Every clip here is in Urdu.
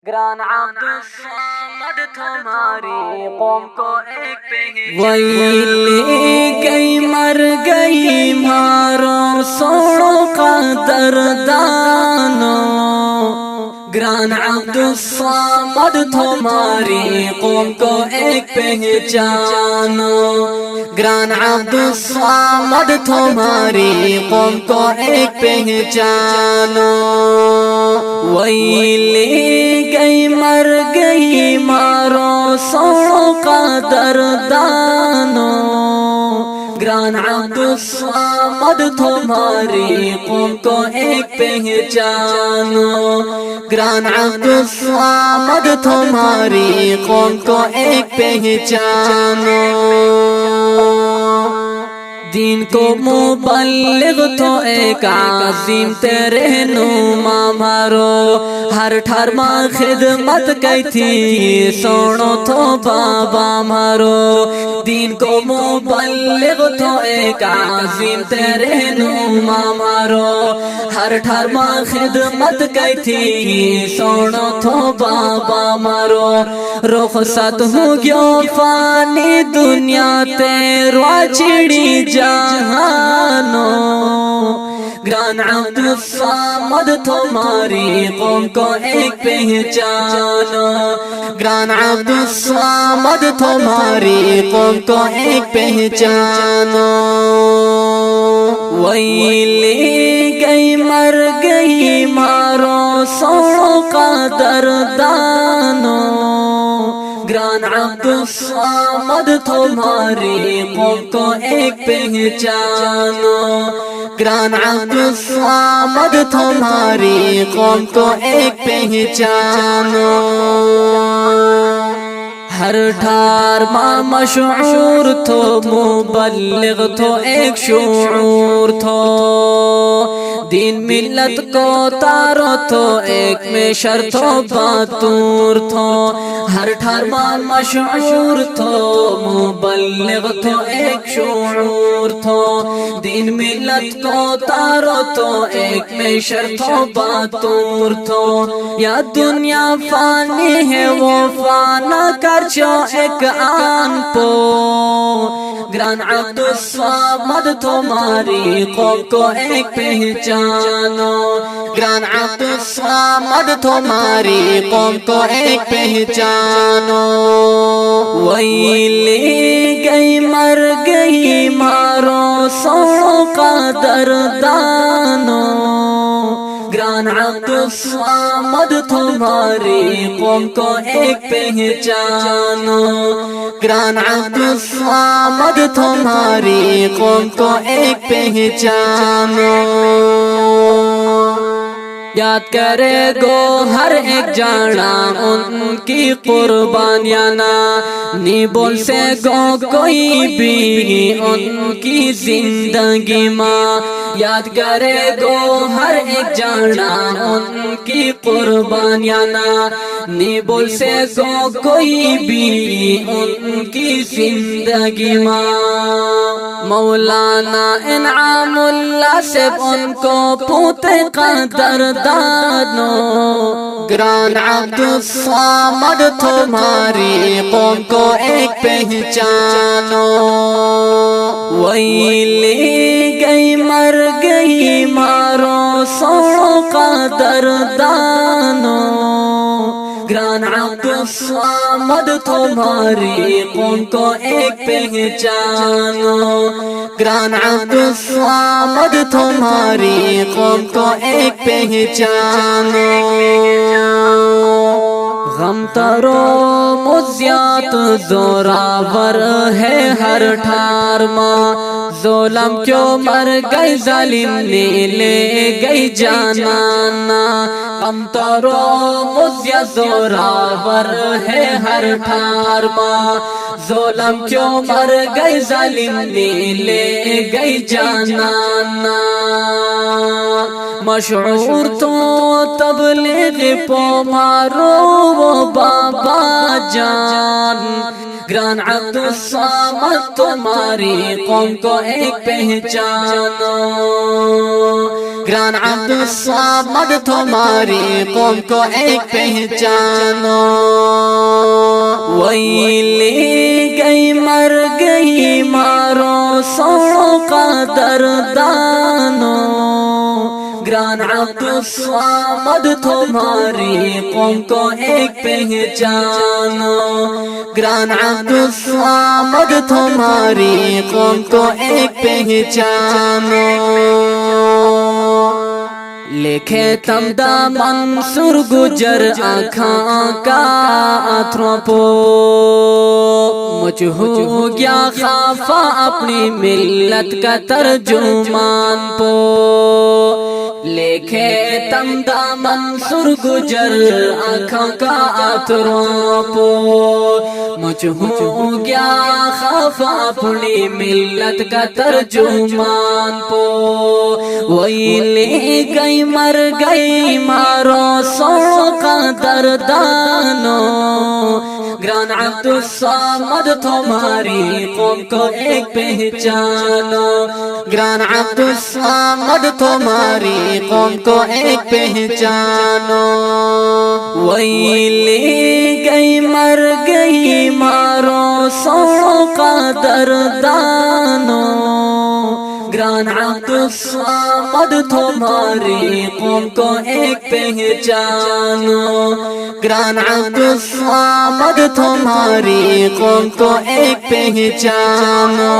گران عبد الصمد تمہاری قوم کو ایک ویلی گئی مر گئی مارو سوڑوں کا دردانو گران عبد الصمد تمہاری قوم کو ایک پہچانو گران عبد الصمد تمہاری قوم کو ایک پہچانو ویلی گئی مر گئی مارو سوڑوں کا دردانو گران عبد الصمد تمہاری قوم کو ایک پہچانو گران عبد الصمد تمہاری قوم کو ایک پہچانو دین کو مبلغ تو ایک عظیم تیرے نوما مارو ہر ٹھار ماں خدمت کی تھی سوڑو تو بابا مارو دین کو مبلغ تو ایک عظیم تیرے نوما مارو ہر ٹھار ماں خدمت کی تھی سوڑو تو بابا مارو رخصت ہو گیو فانی دنیا تیرو چڑی جہانو گران عبد الصمد تمہاری قوم کو ایک پہچانو گران عبد الصمد تمہاری قوم کو ایک پہچانو ویلی گئی مر گئی مارو سوڑوں کا دردانو گران عبد الصمد تمہاری قوم کو ایک پہچانو گران عبد الصمد تمہاری قوم کو ایک پہچانو ہر ٹھار ماں مشعور تھو مبلغ تھو ایک شعور تھو دین ملت کو تارو تو ایک میں شرطو باتور تھو ہر ٹھار ماں مشعور تھو مبلغ تھو ایک شعور تھو دین ملت کو تارو تو ایک میں شرطو باتور تھو یا دنیا فانی ہے وہ فانا کر چو ایک آن پو گران عبد الصمد تمہاری قوم کو ایک پہچانو گران عبد الصمد تمہاری قوم کو ایک پہچانو ویلی گئی مر گئی مارو سوڑوں کا دردانو گران عبد الصمد تمہاری قوم کو ایک پہچانو گران عبد الصمد تمہاری قوم کو ایک پہچانو یاد کرے گو ہر ایک جانا ان کی قربانیاں نی بول سے گو کوئی بھی ان کی زندگی ماں یاد کرے گو ہر ایک جانا ان کی قربانیاں نی بول سے گو کوئی بھی ان کی زندگی ماں مولانا انعام اللہ سے ان کو پوتے قدر دانو گران عبد الصمد تمہاری قوم کو ایک پہچانو ویلی گئی مر گئی مارو سوڑوں کا دردانو گران عبد الصمد تمہاری قوم کو ایک پہچانو گران عبد الصمد تمہاری قوم کو ایک پہچانو غم ترو مزیات زوراور ہے ہر ٹھار ماں ظلم کیوں مر گئی ظالم نے لے گئی جانانا غم ترو مزیات زوراور ہے ہر ٹھار ماں ظلم کیوں مر گئی ظالم نے لے گئی جانانا مشعور تو تبلیغ پو مارو وہ بابا جان گران عبد الصمد تمہاری قوم کو ایک پہچانو، گران عبد الصمد تمہاری قوم کو ایک پہچانو، ویلی گئی مر گئی مارو سوڑوں کا دردانو، گران عبد الصمد تمہاری قوم کو ایک پہچانو، گران عبد الصمد تمہاری قوم کو ایک پہچانو، لکھے تمدا منصور گجر آنکھاں کا اتروں پو، مجھ ہو گیا خافا اپنی ملت کا ترجمان پو، لکھے تمدا منصور گجر آنکھوں کا اتروں پو، مجھ ہو گیا خافا اپنی ملت کا ترجمان پو، ویلی گئی مر گئی مارو سوڑوں کا دردانو، گران عبد الصمد تمہاری قوم کو ایک پہچانو، گران عبد الصمد تمہاری قوم کو ایک پہچانو، ویلی گئی مر گئی مارو سوڑوں کا دردانو، گران عبد الصمد تمہاری قوم کو ایک پہچانو، گران عبد الصمد تمہاری قوم کو ایک پہچانو۔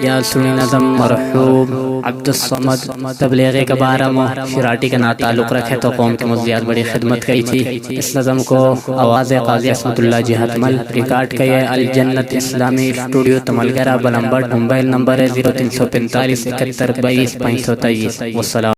یا سنی نظم مرحوم عبد الصمد تبلیغ کا بارہ شراٹی کا نام تعلق رکھے تو قوم کی مزیات بڑی خدمت کی تھی۔ اس نظم کو آواز قاضی عصمت اللہ جہت مل ریکارڈ کیا الجنت اسلامی اسٹوڈیو تملگرہ بلمبٹ، موبائل نمبر ہے 0345 71 22 523۔ والسلام۔